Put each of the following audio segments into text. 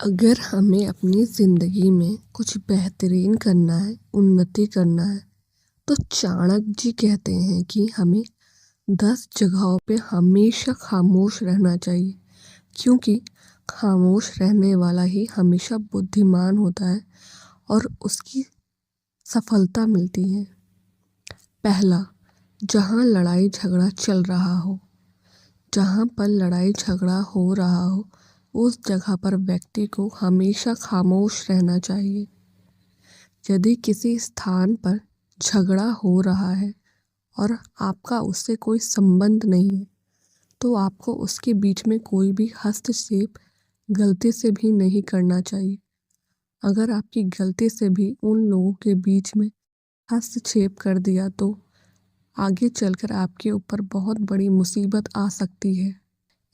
अगर हमें अपनी ज़िंदगी में कुछ बेहतरीन करना है, उन्नति करना है, तो चाणक्य जी कहते हैं कि हमें 10 जगहों पे हमेशा खामोश रहना चाहिए, क्योंकि खामोश रहने वाला ही हमेशा बुद्धिमान होता है और उसकी सफलता मिलती है। पहला, जहाँ लड़ाई झगड़ा चल रहा हो, जहाँ पर लड़ाई झगड़ा हो रहा हो, उस जगह पर व्यक्ति को हमेशा खामोश रहना चाहिए। यदि किसी स्थान पर झगड़ा हो रहा है और आपका उससे कोई संबंध नहीं है, तो आपको उसके बीच में कोई भी हस्तक्षेप गलती से भी नहीं करना चाहिए। अगर आपकी गलती से भी उन लोगों के बीच में हस्तक्षेप कर दिया तो आगे चलकर आपके ऊपर बहुत बड़ी मुसीबत आ सकती है।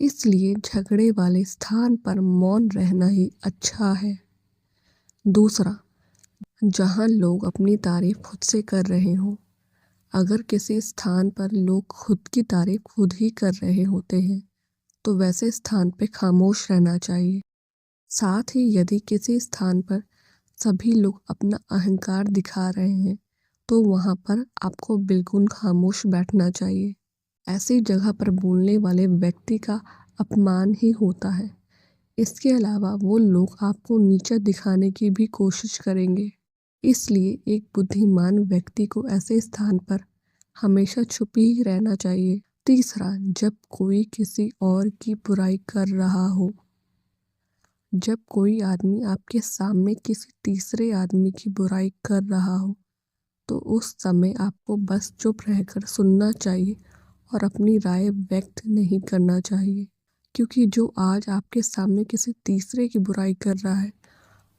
इसलिए झगड़े वाले स्थान पर मौन रहना ही अच्छा है। दूसरा, जहाँ लोग अपनी तारीफ खुद से कर रहे हों। अगर किसी स्थान पर लोग खुद की तारीफ खुद ही कर रहे होते हैं, तो वैसे स्थान पे खामोश रहना चाहिए। साथ ही यदि किसी स्थान पर सभी लोग अपना अहंकार दिखा रहे हैं, तो वहाँ पर आपको बिल्कुल खामोश बैठना चाहिए। ऐसी जगह पर बोलने वाले व्यक्ति का अपमान ही होता है। इसके अलावा वो लोग आपको नीचा दिखाने की भी कोशिश करेंगे। इसलिए एक बुद्धिमान व्यक्ति को ऐसे स्थान पर हमेशा चुप ही रहना चाहिए। तीसरा, जब कोई किसी और की बुराई कर रहा हो। जब कोई आदमी आपके सामने किसी तीसरे आदमी की बुराई कर रहा हो, तो उस समय आपको बस चुप रहकर सुनना चाहिए और अपनी राय व्यक्त नहीं करना चाहिए, क्योंकि जो आज आपके सामने किसी तीसरे की बुराई कर रहा है,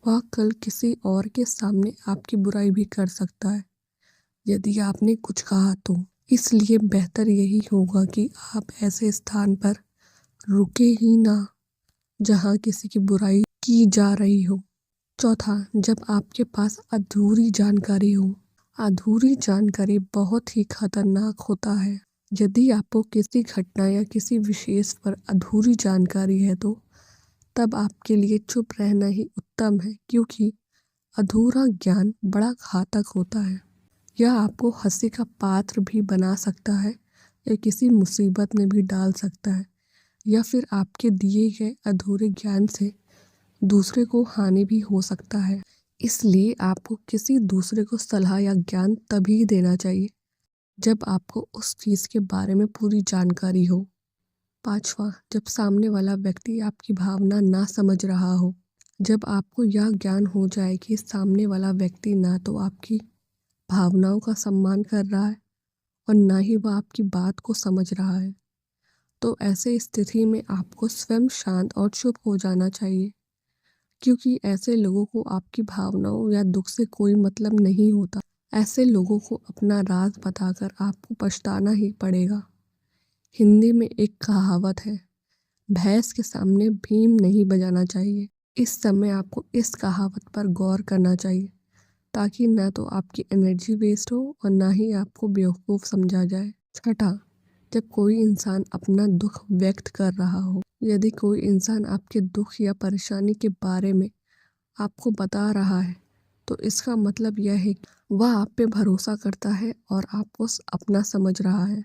वह कल किसी और के सामने आपकी बुराई भी कर सकता है यदि आपने कुछ कहा तो। इसलिए बेहतर यही होगा कि आप ऐसे स्थान पर रुके ही ना जहाँ किसी की बुराई की जा रही हो। चौथा, जब आपके पास अधूरी जानकारी हो। अधूरी जानकारी बहुत ही खतरनाक होता है। यदि आपको किसी घटना या किसी विशेष पर अधूरी जानकारी है, तो तब आपके लिए चुप रहना ही उत्तम है, क्योंकि अधूरा ज्ञान बड़ा घातक होता है। यह आपको हंसी का पात्र भी बना सकता है या किसी मुसीबत में भी डाल सकता है, या फिर आपके दिए गए अधूरे ज्ञान से दूसरे को हानि भी हो सकता है। इसलिए आपको किसी दूसरे को सलाह या ज्ञान तभी देना चाहिए जब आपको उस चीज़ के बारे में पूरी जानकारी हो। पांचवा, जब सामने वाला व्यक्ति आपकी भावना ना समझ रहा हो। जब आपको यह ज्ञान हो जाए कि सामने वाला व्यक्ति ना तो आपकी भावनाओं का सम्मान कर रहा है और ना ही वह आपकी बात को समझ रहा है, तो ऐसे स्थिति में आपको स्वयं शांत और चुप हो जाना चाहिए, क्योंकि ऐसे लोगों को आपकी भावनाओं या दुख से कोई मतलब नहीं होता। ऐसे लोगों को अपना राज बताकर आपको पछताना ही पड़ेगा। हिंदी में एक कहावत है, भैंस के सामने भीम नहीं बजाना चाहिए। इस समय आपको इस कहावत पर गौर करना चाहिए, ताकि ना तो आपकी एनर्जी वेस्ट हो और ना ही आपको बेवकूफ़ समझा जाए। छठा, जब कोई इंसान अपना दुख व्यक्त कर रहा हो। यदि कोई इंसान आपके दुख या परेशानी के बारे में आपको बता रहा है, तो इसका मतलब यह है कि वह आप पे भरोसा करता है और आपको अपना समझ रहा है।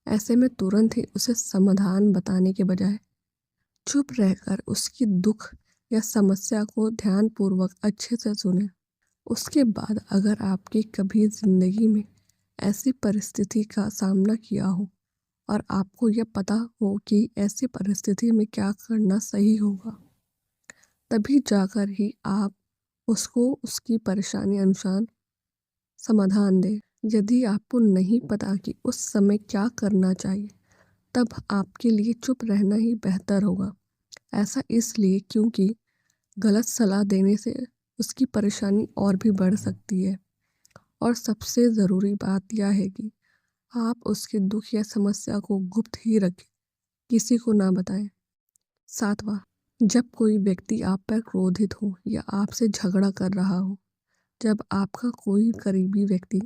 ऐसे में तुरंत ही उसे समाधान बताने के बजाय चुप रहकर उसकी दुख या समस्या को ध्यानपूर्वक अच्छे से सुने। उसके बाद अगर आपकी कभी ज़िंदगी में ऐसी परिस्थिति का सामना किया हो और आपको यह पता हो कि ऐसी परिस्थिति में क्या करना सही होगा, तभी जाकर ही आप उसको उसकी परेशानी अनुसार समाधान दें। यदि आपको नहीं पता कि उस समय क्या करना चाहिए, तब आपके लिए चुप रहना ही बेहतर होगा। ऐसा इसलिए क्योंकि गलत सलाह देने से उसकी परेशानी और भी बढ़ सकती है। और सबसे ज़रूरी बात यह है कि आप उसके दुख या समस्या को गुप्त ही रखें, किसी को ना बताएं। सातवां, जब कोई व्यक्ति आप पर क्रोधित हो या आपसे झगड़ा कर रहा हो। जब आपका कोई करीबी व्यक्ति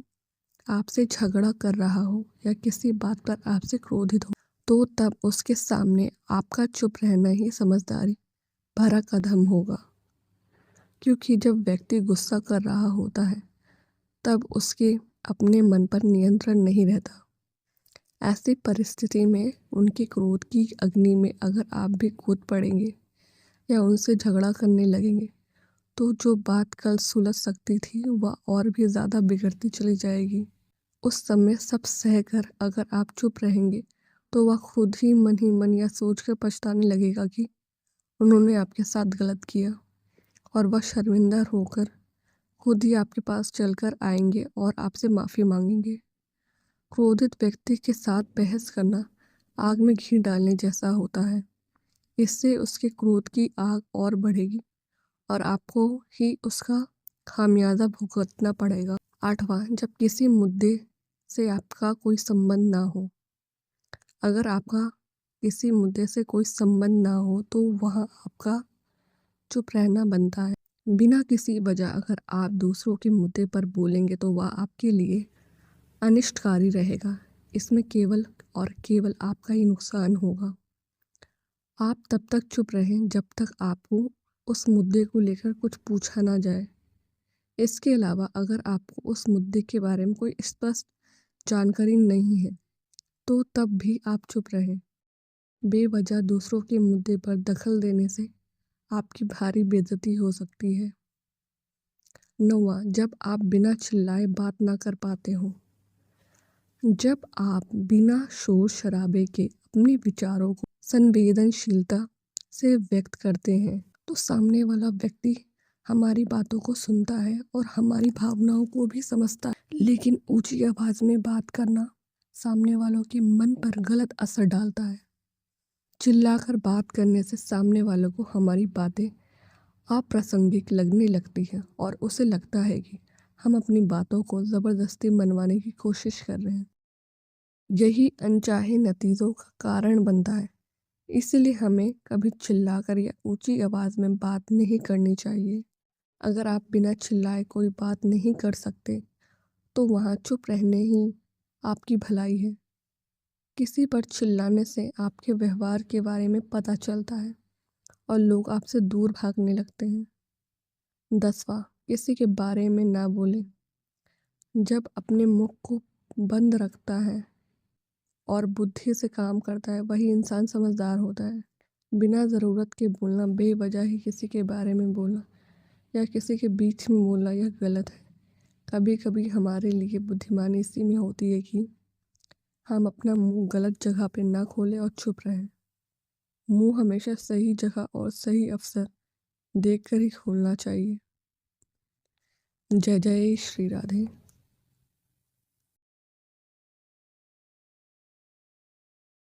आपसे झगड़ा कर रहा हो या किसी बात पर आपसे क्रोधित हो, तो तब उसके सामने आपका चुप रहना ही समझदारी भरा कदम होगा, क्योंकि जब व्यक्ति गुस्सा कर रहा होता है तब उसके अपने मन पर नियंत्रण नहीं रहता। ऐसी परिस्थिति में उनके क्रोध की अग्नि में अगर आप भी कूद पड़ेंगे या उनसे झगड़ा करने लगेंगे तो जो बात कल सुलझ सकती थी वह और भी ज़्यादा बिगड़ती चली जाएगी। उस समय सब सहकर अगर आप चुप रहेंगे तो वह खुद ही मन या सोचकर पछताने लगेगा कि उन्होंने आपके साथ गलत किया, और वह शर्मिंदा होकर खुद ही आपके पास चलकर आएंगे और आपसे माफ़ी मांगेंगे। क्रोधित व्यक्ति के साथ बहस करना आग में घी डालने जैसा होता है। इससे उसके क्रोध की आग और बढ़ेगी और आपको ही उसका खामियाजा भुगतना पड़ेगा। 8वां, जब किसी मुद्दे से आपका कोई संबंध ना हो। अगर आपका किसी मुद्दे से कोई संबंध ना हो तो वहाँ आपका चुप रहना बनता है। बिना किसी वजह अगर आप दूसरों के मुद्दे पर बोलेंगे तो वह आपके लिए अनिष्टकारी रहेगा। इसमें केवल और केवल आपका ही नुकसान होगा। आप तब तक चुप रहें जब तक आपको उस मुद्दे को लेकर कुछ पूछा ना जाए। इसके अलावा अगर आपको उस मुद्दे के बारे में कोई स्पष्ट जानकारी नहीं है तो तब भी आप चुप रहें। बेवजह दूसरों के मुद्दे पर दखल देने से आपकी भारी बेइज्जती हो सकती है। 9वां, जब आप बिना चिल्लाए बात ना कर पाते हो। जब आप बिना शोर शराबे के अपने विचारों को संवेदनशीलता से व्यक्त करते हैं तो सामने वाला व्यक्ति हमारी बातों को सुनता है और हमारी भावनाओं को भी समझता है। लेकिन ऊंची आवाज में बात करना सामने वालों के मन पर गलत असर डालता है। चिल्लाकर बात करने से सामने वालों को हमारी बातें अप्रासंगिक लगने लगती है और उसे लगता है कि हम अपनी बातों को ज़बरदस्ती मनवाने की कोशिश कर रहे हैं। यही अनचाहे नतीजों का कारण बनता है। इसलिए हमें कभी चिल्लाकर या ऊंची आवाज़ में बात नहीं करनी चाहिए। अगर आप बिना चिल्लाए कोई बात नहीं कर सकते तो वहाँ चुप रहने ही आपकी भलाई है। किसी पर चिल्लाने से आपके व्यवहार के बारे में पता चलता है और लोग आपसे दूर भागने लगते हैं। 10वां, किसी के बारे में ना बोलें। जब अपने मुख को बंद रखता है और बुद्धि से काम करता है वही इंसान समझदार होता है। बिना ज़रूरत के बोलना, बेवजह ही किसी के बारे में बोलना या किसी के बीच में बोलना यह गलत है। कभी कभी हमारे लिए बुद्धिमानी इसी में होती है कि हम अपना मुंह गलत जगह पे ना खोलें और चुप रहें। मुंह हमेशा सही जगह और सही अवसर देखकर ही खोलना चाहिए। जय जय श्री राधे।